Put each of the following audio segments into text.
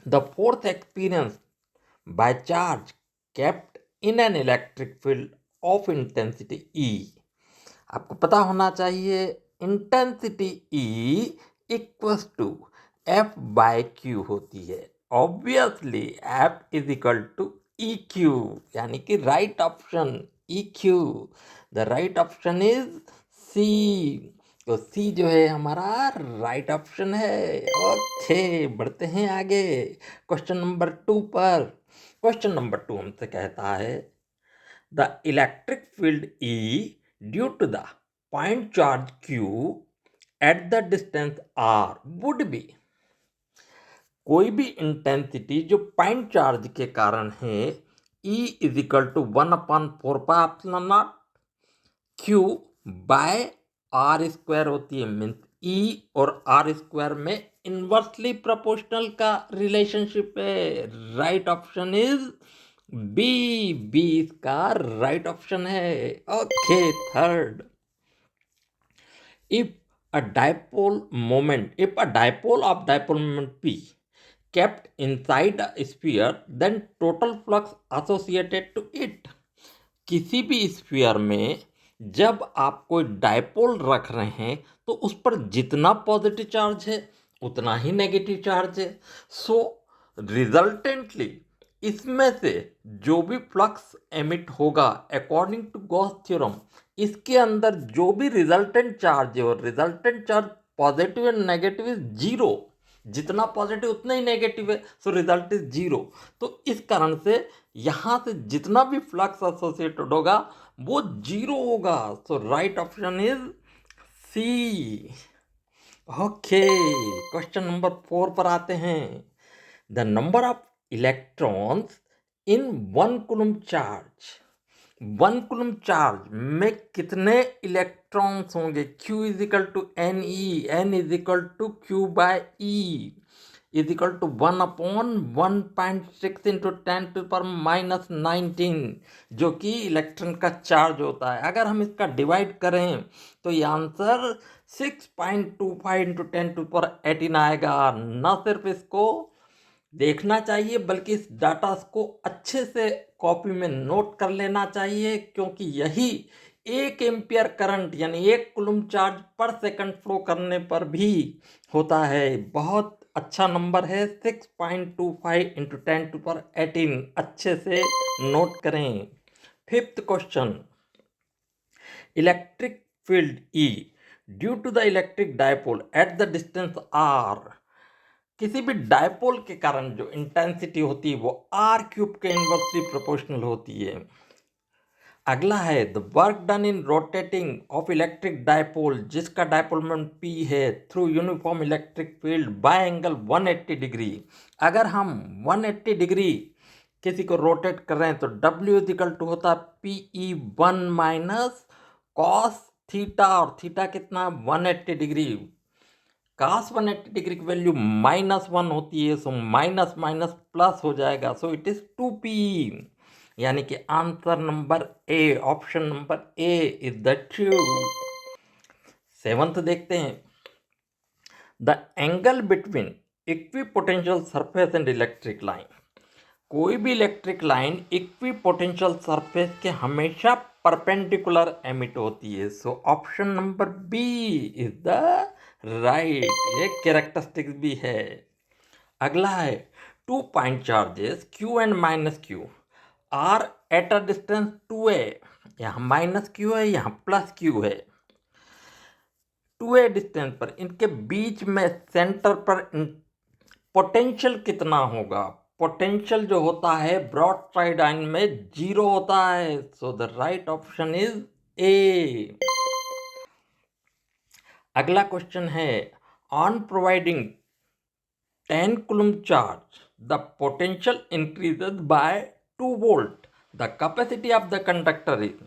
The force experienced by charge kept in an electric field of intensity E. आपको पता होना चाहिए intensity E equals to F by Q होती है। Obviously F is equal to EQ, यानी कि right option EQ। The right option is C। तो सी जो है हमारा राइट ऑप्शन है। ओके, बढ़ते हैं आगे क्वेश्चन नंबर 2 पर। क्वेश्चन नंबर 2 हमसे कहता है the electric field E due to the point charge Q at the distance R would be. कोई भी इंटेंसिटी जो पॉइंट चार्ज के कारण है E is equal to 1/4πε0 Q by R square होती है। मीन्स E और आर स्क्वायर में इनवर्सली प्रोपोर्शनल का रिलेशनशिप है। Right option is B. B इसका राइट ऑप्शन है। Okay, third, if a dipole of dipole moment P kept inside a sphere, then total flux associated to it। किसी भी sphere में जब आप कोई डायपोल रख रहे हैं तो उस पर जितना पॉजिटिव चार्ज है उतना ही नेगेटिव चार्ज है। सो रिजल्टेंटली इसमें से जो भी फ्लक्स एमिट होगा अकॉर्डिंग टू गॉस थ्योरम, इसके अंदर जो भी रिजल्टेंट चार्ज है और resultant charge positive and negative is zero. जितना पॉजिटिव उतना ही नेगेटिव है, सो रिजल्ट इज जीरो। तो इस कारण से यहाँ से जितना भी फ्लक्स एसोसिएटेड होगा वो जीरो होगा। So right option is C. Okay, question number 4 पर आते हैं। The number of electrons in 1 coulomb charge, 1 coulomb charge में कितने इलेक्ट्रॉन्स होंगे? Q is equal to NE, N is equal to Q by E is equal to 1/1.6 into 10⁻⁻19 जो कि electron का charge होता है। अगर हम इसका डिवाइड करें तो ये आंसर 6.25 इंटू 10⁻18 आएगा। न सिर्फ इसको देखना चाहिए बल्कि इस डाटा को अच्छे से कॉपी में नोट कर लेना चाहिए, क्योंकि यही 1 एम्पियर करंट यानी 1 कूलम चार्ज पर सेकंड फ्लो करने पर भी होता है। बहुत अच्छा नंबर है 6.25 इंटू 10⁻18। अच्छे से नोट करें। Fifth question, electric field E due to the electric dipole at the distance R। किसी भी डायपोल के कारण जो इंटेंसिटी होती है वो R³ के इनवर्सली प्रोपोर्शनल होती है। अगला है the work done in rotating of electric dipole, जिसका डायपोल मोमेंट P है, through uniform electric field bye angle 180 degree. अगर हम 180 डिग्री किसी को रोटेट कर रहे हैं तो W इज इक्वल टू होता है PE1 माइनस कॉस थीटा, और थीटा कितना 180 डिग्री। cos 180 डिग्री की वैल्यू -1 होती है, सो माइनस माइनस प्लस हो जाएगा। सो इट इज 2P, यानी कि answer number A, option number A is the true. Seventh देखते हैं, the angle between equipotential surface and electric line. कोई भी इलेक्ट्रिक लाइन इक्विपोटेंशियल सरफेस के हमेशा परपेंडिकुलर एमिट होती है। So option number B is the right, ये characteristics भी है। अगला है 2 point charges Q and -Q are at a distance 2a। यहाँ -Q है, यहाँ +Q है। 2a डिस्टेंस पर इनके बीच में सेंटर पर पोटेंशियल कितना होगा? पोटेंशियल जो होता है ब्रॉड साइड आयन में 0 होता है। So the right option is A. अगला क्वेश्चन है, on providing 10 coulomb charge the potential increases by 2 volt. The capacity of the conductor is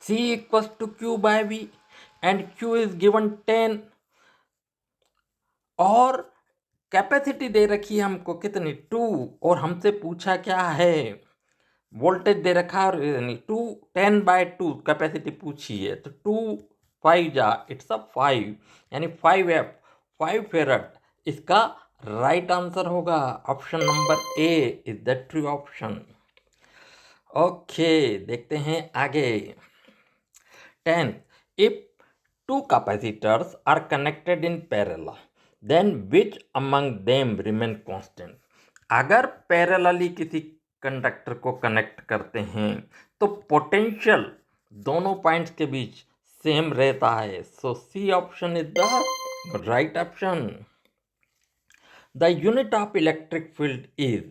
C equals to Q बाय V and Q is given 10 और capacity दे रखी है हमको कितनी 2, और हमसे पूछा क्या है वोल्टेज दे रखा है, यानी 2 10/2 कैपेसिटी पूछी है। तो 2 5 जा इट्स अ 5, यानी 5F 5 फेरड इसका राइट आंसर होगा option number A is the true option. Okay, देखते हैं आगे। 10th, if two capacitors are connected in parallel, then which among them remain constant? अगर पैरेलली किसी कंडक्टर को कनेक्ट करते हैं तो पोटेंशियल दोनों पॉइंट्स के बीच सेम रहता है। So C option is the right option. The unit of electric field is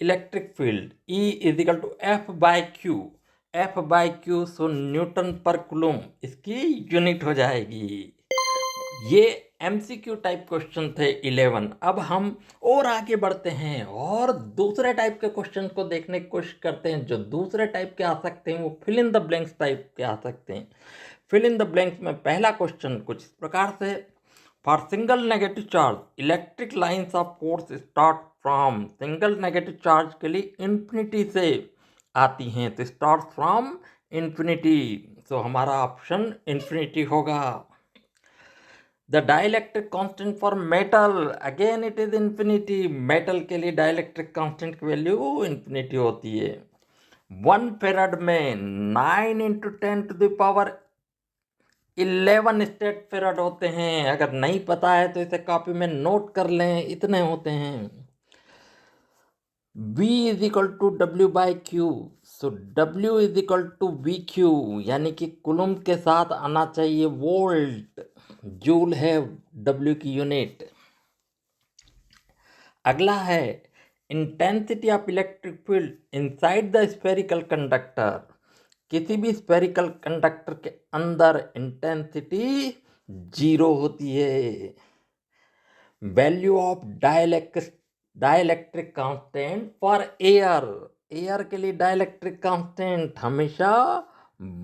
electric field E is equal to F by Q। F by Q so Newton per coulomb इसकी unit हो जाएगी। ये MCQ type question थे 11। अब हम और आगे बढ़ते हैं और दूसरे टाइप के क्वेश्चन को देखने की कोशिश करते हैं। जो दूसरे टाइप के आ सकते हैं वो fill in the blanks type के आ सकते हैं। फिल इन द ब्लैंक्स में पहला क्वेश्चन कुछ इस प्रकार से, for single negative charge electric lines of force start from. Single negative charge के लिए इन्फिनिटी से आती हैं, तो स्टार्ट फ्रॉम इन्फिनिटी। सो हमारा ऑप्शन इन्फिनिटी होगा। The dielectric constant for metal, again it is infinity. Metal के लिए डाइलेक्ट्रिक कांस्टेंट की वैल्यू इन्फिनिटी होती है। 1 फेराड में 9 इंटू 10⁻11 स्टेट फेराड होते हैं। अगर नहीं पता है तो इसे कॉपी में नोट कर लें, इतने होते हैं। V is equal to W by Q, so W is equal to V Q, यानी कि कुलम के साथ आना चाहिए वोल्ट। जूल है W की यूनिट। अगला है intensity of electric field inside the spherical conductor. किसी भी स्फेरिकल कंडक्टर के अंदर इंटेंसिटी 0 होती है। Value of dielectric constant for air, air के लिए डाइलेक्ट्रिक कांस्टेंट हमेशा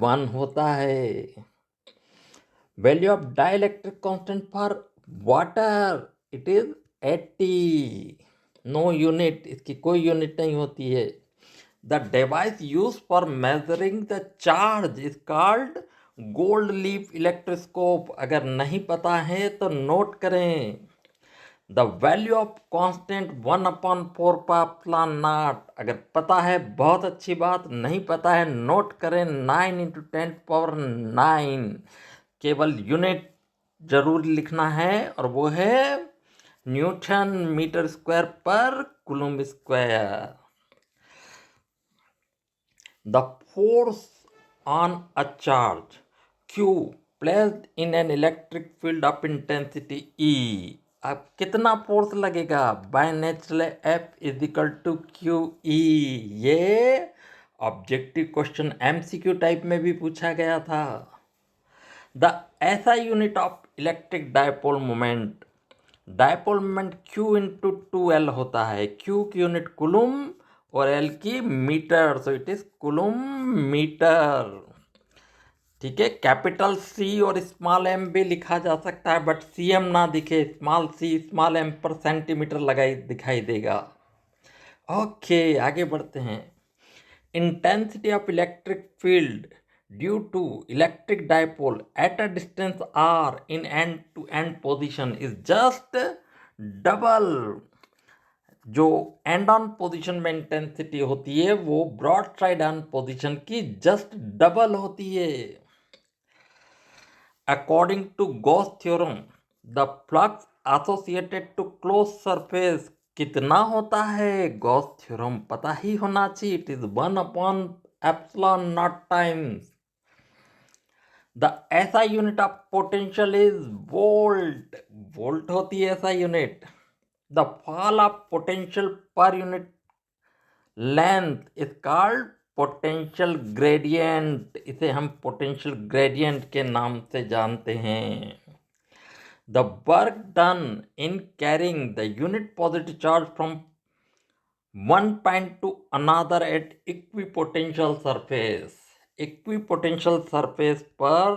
1 होता है। Value of dielectric constant for water it is 80। No unit, इसकी कोई यूनिट नहीं होती है। The device use for measuring the charge is called gold leaf electroscope. अगर नहीं पता है तो नोट करें। The value of constant 1/4π0। अगर पता है बहुत अच्छी बात, नहीं पता है नोट करें 9 इंटू 10⁻9। केवल यूनिट जरूर लिखना है और वो है न्यूटन मीटर स्क्वायर पर coulomb square. The force on a charge Q placed in an electric field of intensity E। अब कितना फोर्स लगेगा? By natural F is equal to Q E. ये ऑब्जेक्टिव क्वेश्चन MCQ टाइप में भी पूछा गया था। The SI unit of electric dipole moment, dipole moment Q into 2L होता है। Q की यूनिट कुलुम और L की metre, so it is coulomb metre. ठीक है, कैपिटल C और स्मॉल m भी लिखा जा सकता है, बट CM ना दिखे, स्मॉल c स्मॉल m पर सेंटीमीटर लगाई दिखाई देगा। ओके, आगे बढ़ते हैं। Intensity of electric field due to electric dipole at a distance r in end to end position is just double. जो एंड ऑन पोजीशन में इंटेंसिटी होती है वो ब्रॉड साइड ऑन पोजीशन की जस्ट डबल होती है। According to Gauss theorem the flux associated to close surface कितना होता है? गॉस थ्योरम पता ही होना चाहिए। It is 1/ε0 times. The SI unit of potential is volt, volt होती है SI unit. The fall of potential per unit length is called potential gradient। इसे हम potential gradient के नाम से जानते हैं। The work done in carrying the unit positive charge from one point to another at equipotential surface। equipotential surface पर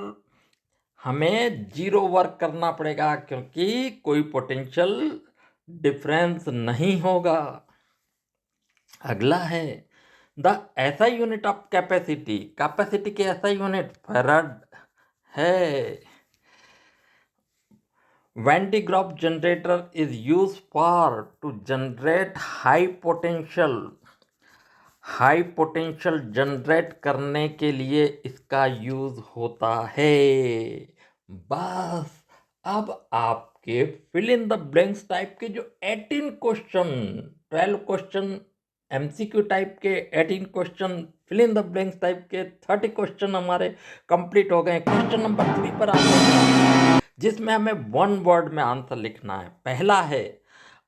हमें 0 work करना पड़ेगा क्योंकि कोई पोटेंशियल डिफरेंस नहीं होगा। अगला है the SI unit of capacity, capacity के ऐसा यूनिट फेराड है। Van de Graaff generator is used for to generate high potential generate करने के लिए इसका यूज होता है। बस अब आपके fill in the blanks type के जो 18 क्वेश्चन, 12 क्वेश्चन एमसीक्यू टाइप के, 18 question fill in the blanks type के, 30 क्वेश्चन हमारे कंप्लीट हो गए। क्वेश्चन नंबर 3 पर आते हैं, जिसमें हमें वन वर्ड में आंसर लिखना है। पहला है,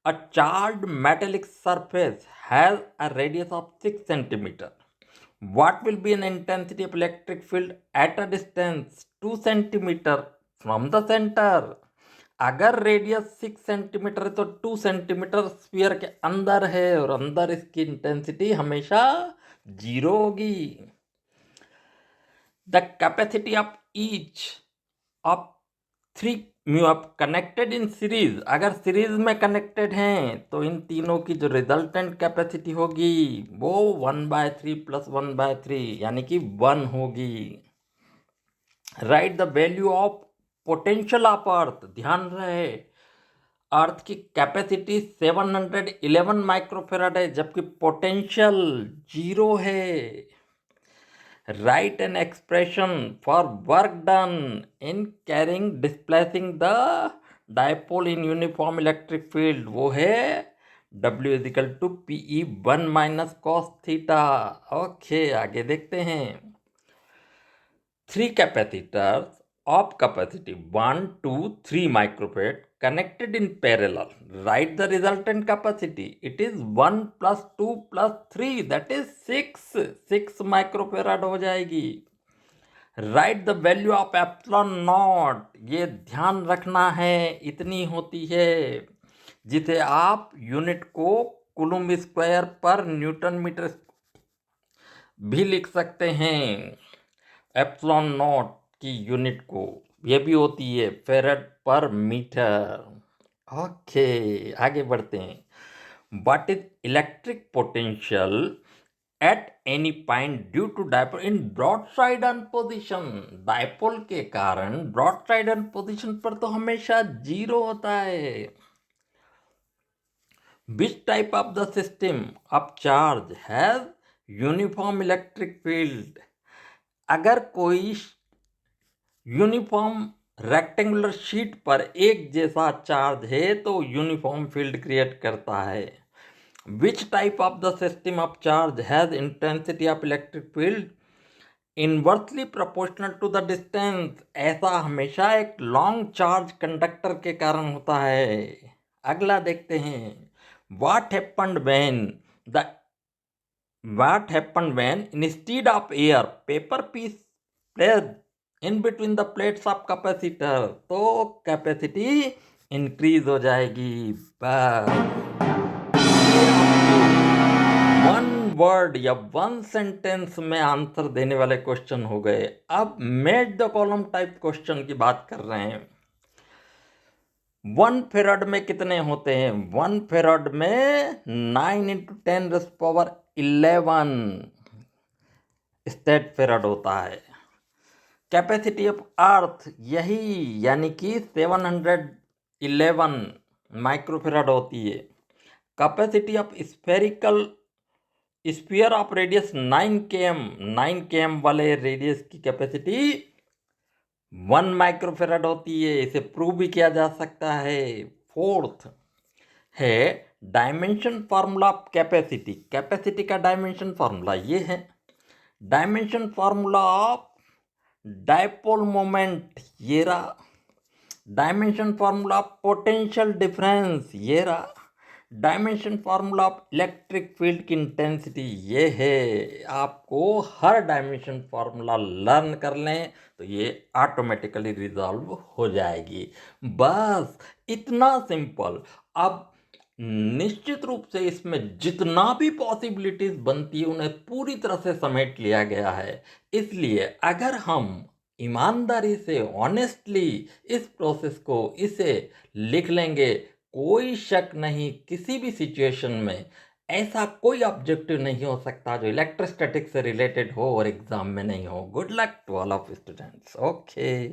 a charged metallic surface has a radius of 6 centimeter. What will be an intensity of electric field at a distance 2 centimeter from the center? अगर रेडियस 6 सेंटीमीटर है तो 2 सेंटीमीटर स्फीयर के अंदर है और अंदर इसकी इंटेंसिटी हमेशा 0 होगी। The capacity of each of 3 mu up connected in series, अगर सीरीज में कनेक्टेड हैं तो इन तीनों की जो रिजल्टेंट कैपेसिटी होगी वो 1/3 + 1/3 यानी कि 1 होगी। Right the value of potential of earth, ध्यान रहे अर्थ की कैपेसिटी 711 माइक्रोफेराड है जबकि पोटेंशियल 0 है। Write an expression for work done in carrying displacing the dipole in uniform electric field, वो है W = PE1 - cos theta. Okay, आगे देखते हैं। 3 capacitors of capacity 1, 2, 3 microfarad connected in parallel. Write the resultant capacity. It is 1 + 2 + 3, that is 6 microfarad हो जाएगी। Right the value of epsilon not, ये ध्यान रखना है इतनी होती है, जिसे आप यूनिट को कूलम्ब स्क्वायर पर न्यूटन मीटर भी लिख सकते हैं। एप्सिलॉन नॉट की यूनिट को ये भी होती है फेरेड पर मीटर। ओके, आगे बढ़ते हैं। What is electric potential at any point due to dipole in broadside on position? Dipole के कारण ब्रॉडसाइड ऑन पोजिशन पर तो हमेशा 0 होता है। Which type of the system of charge has uniform electric field? अगर कोई यूनिफॉर्म रेक्टेंगुलर शीट पर एक जैसा चार्ज है तो यूनिफॉर्म फील्ड क्रिएट करता है। Which type of the system of charge has intensity of electric field inversely proportional to the distance? ऐसा हमेशा एक लॉन्ग चार्ज कंडक्टर के कारण होता है। अगला देखते हैं। What happened when instead of air paper piece placed in between the plates of capacitor? तो कैपेसिटी इंक्रीज हो जाएगी। बस वन वर्ड या वन सेंटेंस में आंसर देने वाले क्वेश्चन हो गए। अब match the column type question की बात कर रहे हैं। 1 फेराड में कितने होते हैं? 1 फेराड में 9 × 10⁻11 स्टेट फेराड होता है। कैपेसिटी ऑफ अर्थ यही यानी कि 711 माइक्रोफेराड होती है। Capacity of sphere of radius 9 km वाले रेडियस की कैपेसिटी 1 माइक्रोफेराड होती है। इसे प्रूव भी किया जा सकता है। फोर्थ है dimension formula of capacity. Capacity का डायमेंशन फार्मूला ये है। Dimension formula of dipole moment ये रहा। Dimension formula of potential difference ये रहा। Dimension formula of electric field की इंटेंसिटी ये है। आपको हर डायमेंशन फार्मूला लर्न कर लें तो ये ऑटोमेटिकली रिजॉल्व हो जाएगी। बस इतना सिंपल। अब निश्चित रूप से इसमें जितना भी पॉसिबिलिटीज बनती है उन्हें पूरी तरह से समेट लिया गया है। इसलिए अगर हम ईमानदारी से ऑनेस्टली इस प्रोसेस को इसे लिख लेंगे, कोई शक नहीं किसी भी सिचुएशन में ऐसा कोई ऑब्जेक्टिव नहीं हो सकता जो इलेक्ट्रोस्टैटिक्स से रिलेटेड हो और एग्जाम में नहीं हो। Good luck to all of students. Okay.